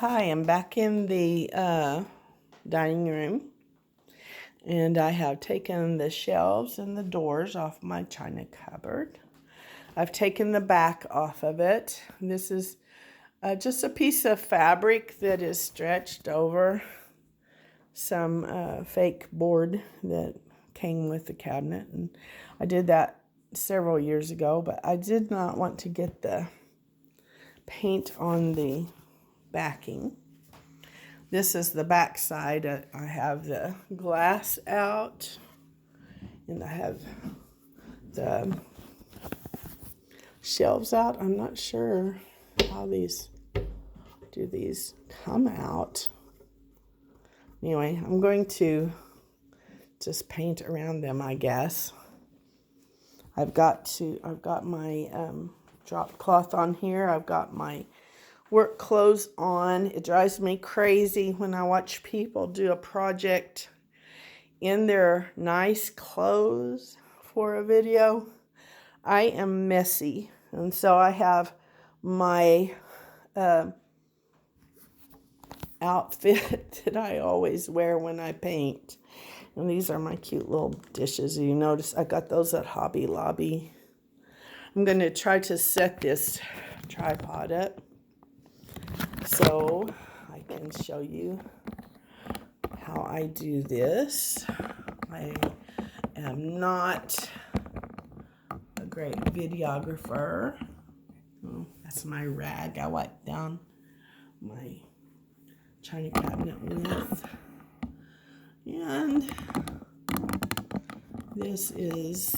Hi, I'm back in the dining room, and I have taken the shelves and the doors off my china cupboard. I've taken the back off of it. This is just a piece of fabric that is stretched over some fake board that came with the cabinet, and I did that several years ago, but I did not want to get the paint on the backing. This is the back side. I have the glass out, and I have the shelves out. I'm not sure how these come out. Anyway, I'm going to just paint around them, I guess. I've got my drop cloth on here. I've got my work clothes on. It drives me crazy when I watch people do a project in their nice clothes for a video. I am messy, and so I have my outfit that I always wear when I paint. And these are my cute little dishes. You notice I got those at Hobby Lobby. I'm going to try to set this tripod up so I can show you how I do this. I am not a great videographer. Oh, that's my rag I wiped down my china cabinet with. And this is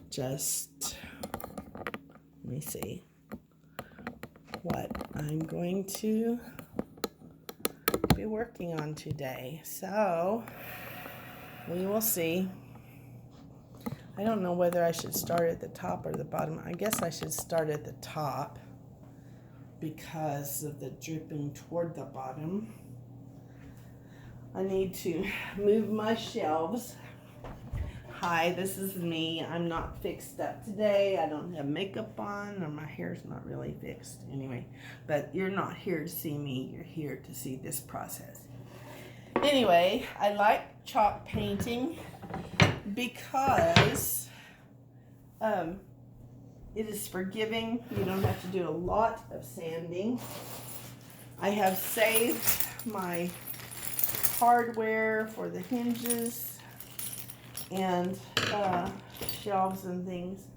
just, let me see, what I'm going to be working on today. So we will see. I don't know whether I should start at the top or the bottom. I guess I should start at the top because of the dripping toward the bottom. I need to move my shelves. Hi, this is me. I'm not fixed up today. I don't have makeup on, or my hair's not really fixed anyway. But you're not here to see me. You're here to see this process. Anyway, I like chalk painting because it is forgiving. You don't have to do a lot of sanding. I have saved my hardware for the hinges and shelves and things.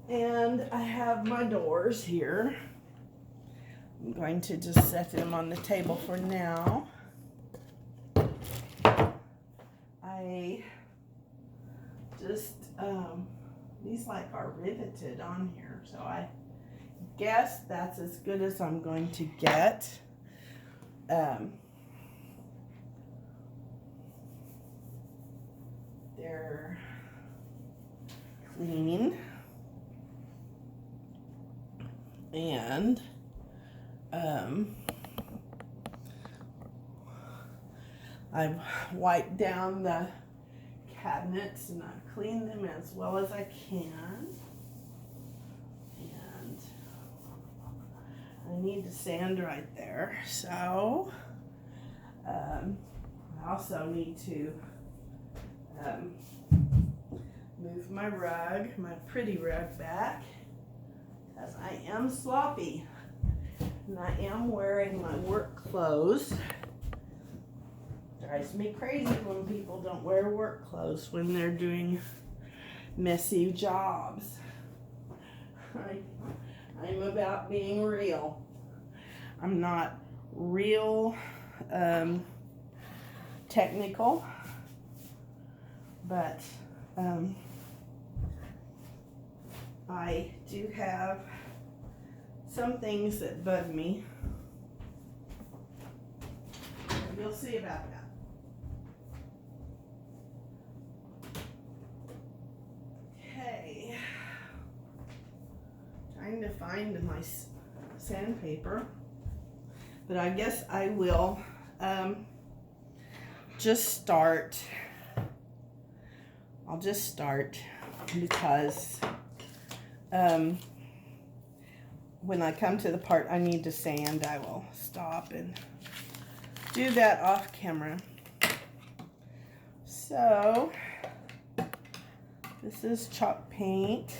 And I have my doors here. I'm going to just set them on the table for now. I just, these like are riveted on here, so I guess that's as good as I'm going to get. They're clean, and I've wiped down the cabinets and I've cleaned them as well as I can. And I need to sand right there, so I also need to move my rug, my pretty rug back, because I am sloppy and I am wearing my work clothes. Drives me crazy when people don't wear work clothes when they're doing messy jobs. I'm about being real. I'm not real technical, but I do have some things that bug me. You'll see about that. Okay. Trying to find my sandpaper, but I guess I will just start. I'll just start because when I come to the part I need to sand, I will stop and do that off camera. So, this is chalk paint,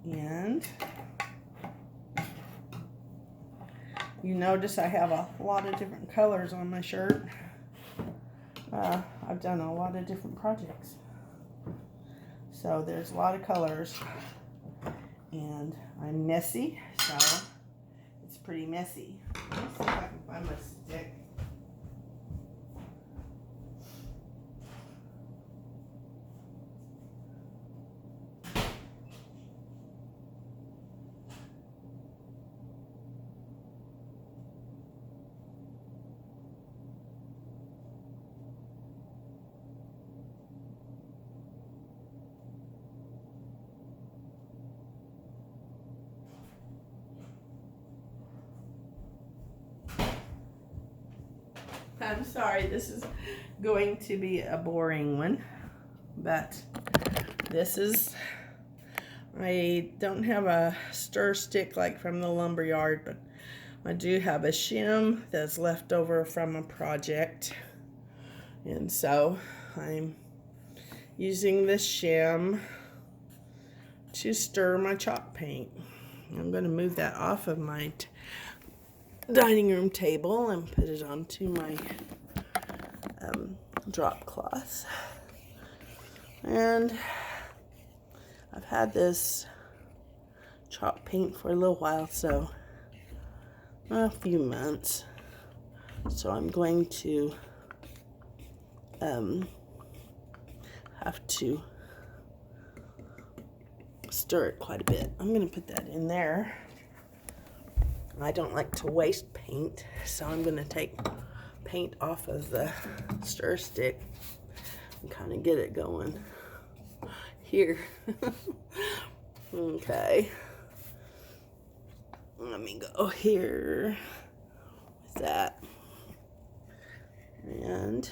and you notice I have a lot of different colors on my shirt. I've done a lot of different projects. So there's a lot of colors, and I'm messy, so it's pretty messy. Let me see if I can find my stick. I'm sorry, this is going to be a boring one, but this is, I don't have a stir stick like from the lumber yard, but I do have a shim that's left over from a project, and so I'm using this shim to stir my chalk paint. I'm going to move that off of my dining room table and put it onto my drop cloth. And I've had this chalk paint for a little while, so a few months. So I'm going to have to stir it quite a bit. I'm going to put that in there. I don't like to waste paint, so I'm going to take paint off of the stir stick and kind of get it going here. Okay. Let me go here with that. And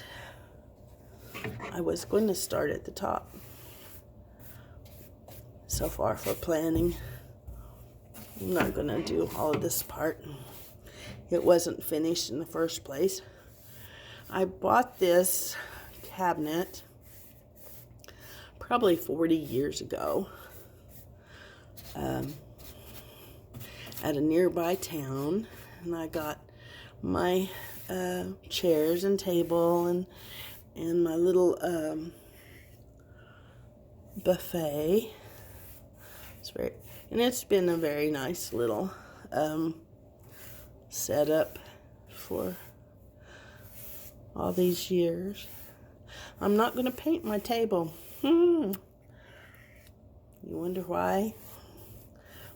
I was going to start at the top. So far for planning. I'm not going to do all of this part. It wasn't finished in the first place. I bought this cabinet probably 40 years ago at a nearby town, and I got my chairs and table and my little buffet. It's been a very nice little setup for all these years. I'm not going to paint my table. You wonder why?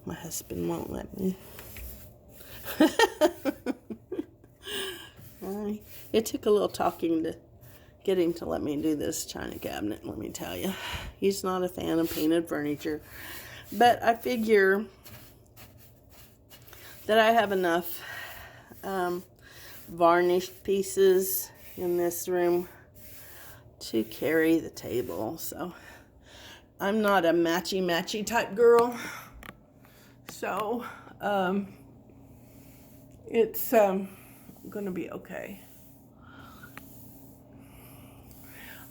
My husband won't let me. It took a little talking to get him to let me do this china cabinet, let me tell you. He's not a fan of painted furniture. But I figure that I have enough varnished pieces in this room to carry the table. So I'm not a matchy-matchy type girl. So it's gonna be okay.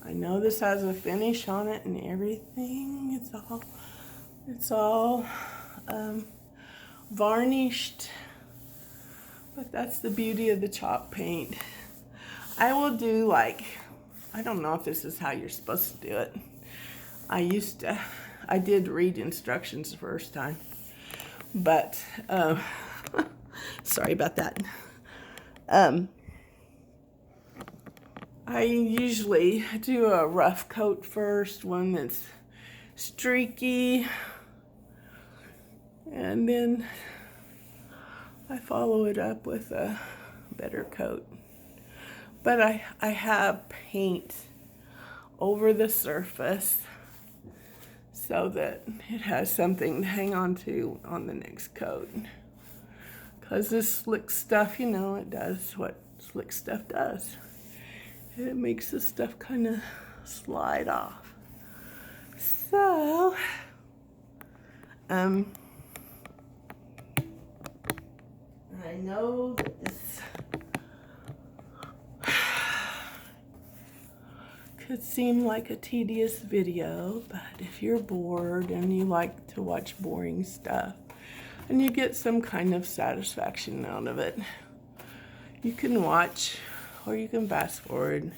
I know this has a finish on it and everything. It's all varnished, but that's the beauty of the chalk paint. I will do I don't know if this is how you're supposed to do it. I did read instructions the first time, but sorry about that. I usually do a rough coat first, one that's streaky, and then I follow it up with a better coat. But I have paint over the surface so that it has something to hang on to on the next coat. Because this slick stuff, it does what slick stuff does. It makes the stuff kind of slide off. So, know that this could seem like a tedious video, but if you're bored and you like to watch boring stuff and you get some kind of satisfaction out of it, you can watch, or you can fast forward,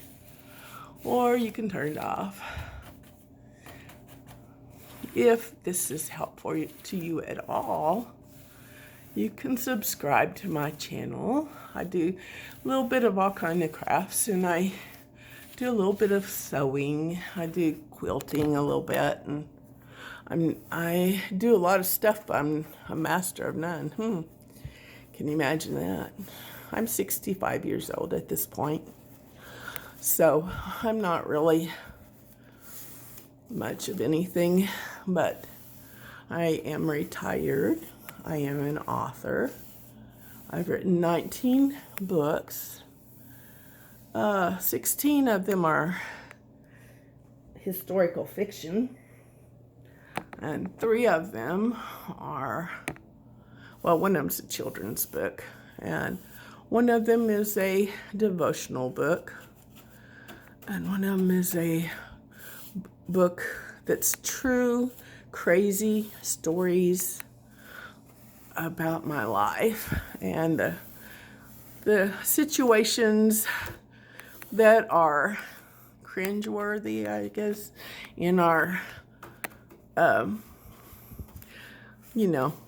or you can turn it off. If this is helpful to you at all, you can subscribe to my channel. I do a little bit of all kind of crafts, and I do a little bit of sewing. I do quilting a little bit, and I do a lot of stuff, but I'm a master of none. Can you imagine that? I'm 65 years old at this point, so I'm not really much of anything, but I am retired. I am an author. I've written 19 books. 16 of them are historical fiction, and 3 of them are, well, one of them's a children's book, and one of them is a devotional book, and one of them is a book that's true, crazy stories about my life and the situations that are cringeworthy, I guess, in our,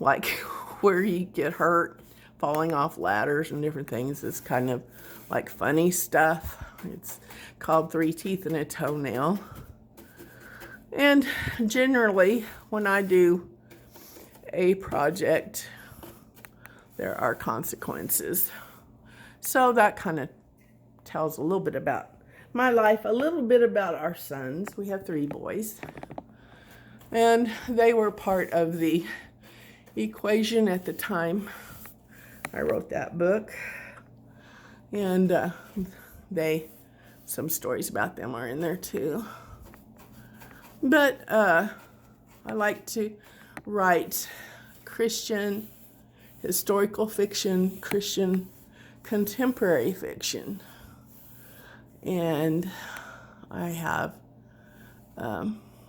like where you get hurt, falling off ladders and different things. It's kind of like funny stuff. It's called 3 Teeth and a Toenail. And generally, when I do a project, there are consequences. So that kind of tells a little bit about my life, a little bit about our sons. We have 3 boys, and they were part of the equation at the time I wrote that book, and some stories about them are in there too. But I like to write Christian historical fiction, Christian contemporary fiction, and I have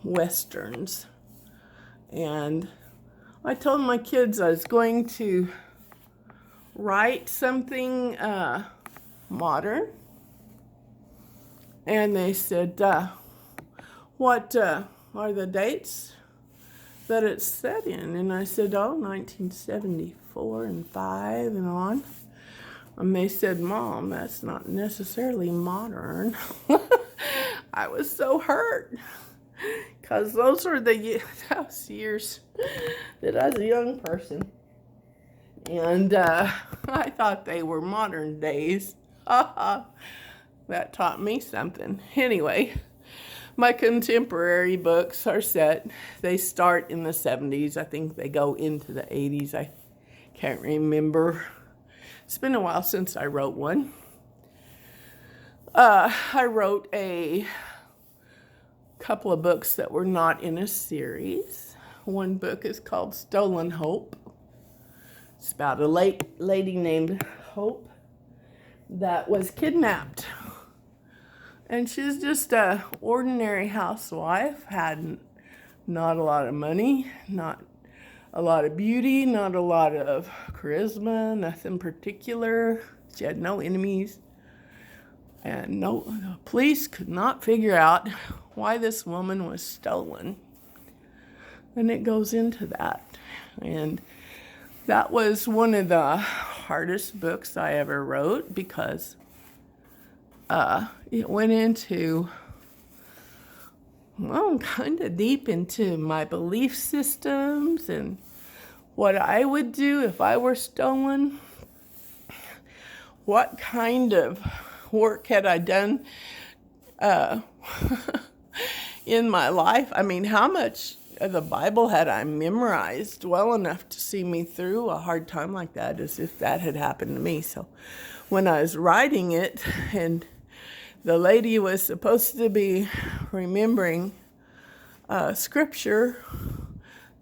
westerns. And I told my kids I was going to write something modern, and they said, what are the dates that it's set in? And I said, 1974 and 5 and on. And they said, Mom, that's not necessarily modern. I was so hurt, because those are those years that I was a young person, and I thought they were modern days. That taught me something. Anyway, my contemporary books are set. They start in the 70s. I think they go into the 80s. I can't remember. It's been a while since I wrote one. I wrote a couple of books that were not in a series. One book is called Stolen Hope. It's about a lady named Hope that was kidnapped. And she's just a ordinary housewife, had not a lot of money, not a lot of beauty, not a lot of charisma, nothing particular. She had no enemies. And the police could not figure out why this woman was stolen. And it goes into that. And that was one of the hardest books I ever wrote, because it went into, well, kind of deep into my belief systems and what I would do if I were stolen. What kind of work had I done in my life? I mean, how much of the Bible had I memorized well enough to see me through a hard time like that, as if that had happened to me? So when I was writing it, and the lady was supposed to be remembering scripture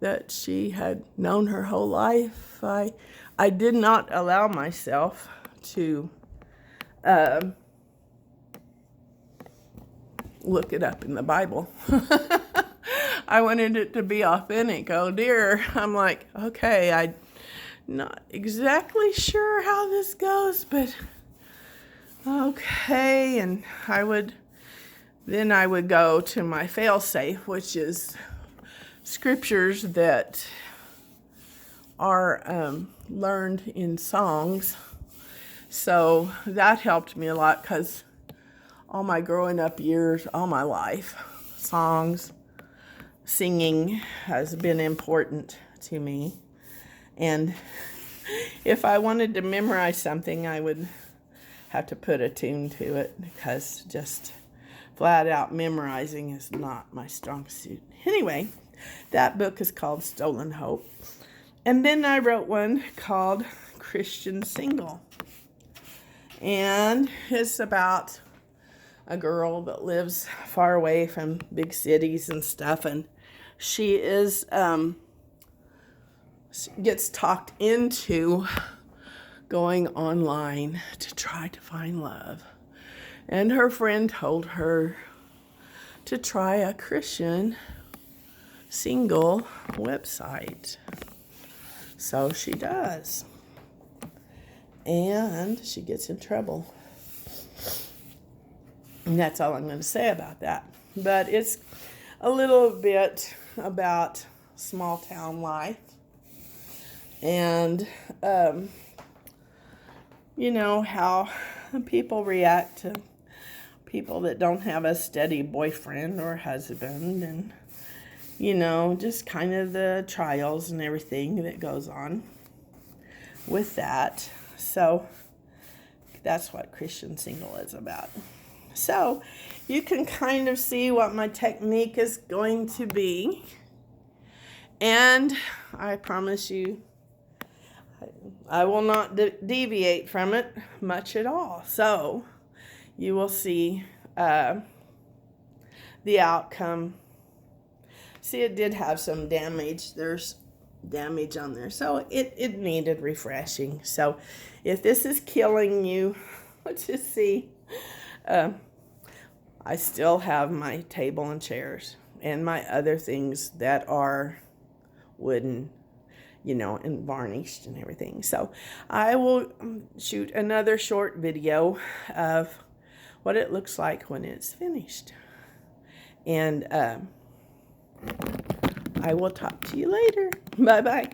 that she had known her whole life. I did not allow myself to look it up in the Bible. I wanted it to be authentic. Oh dear. I'm like, okay, I'm not exactly sure how this goes, but okay. And I would go to my fail-safe, which is scriptures that are learned in songs. So that helped me a lot, because all my growing up years, all my life, songs, singing has been important to me. And if I wanted to memorize something, I would have to put a tune to it, because just flat out memorizing is not my strong suit. Anyway, that book is called Stolen Hope. And then I wrote one called Christian Single. And it's about a girl that lives far away from big cities and stuff, and she gets talked into going online to try to find love. And her friend told her to try a Christian Single website. So she does. And she gets in trouble. And that's all I'm going to say about that. But it's a little bit about small town life. And, how people react to people that don't have a steady boyfriend or husband. And, just kind of the trials and everything that goes on with that. So that's what Christian Single is about. So you can kind of see what my technique is going to be. And I promise you, I will not deviate from it much at all. So you will see the outcome. See, it did have some damage. There's damage on there. So it needed refreshing. So if this is killing you, let's just see. I still have my table and chairs and my other things that are wooden, and varnished and everything. So I will shoot another short video of what it looks like when it's finished. And I will talk to you later. Bye-bye.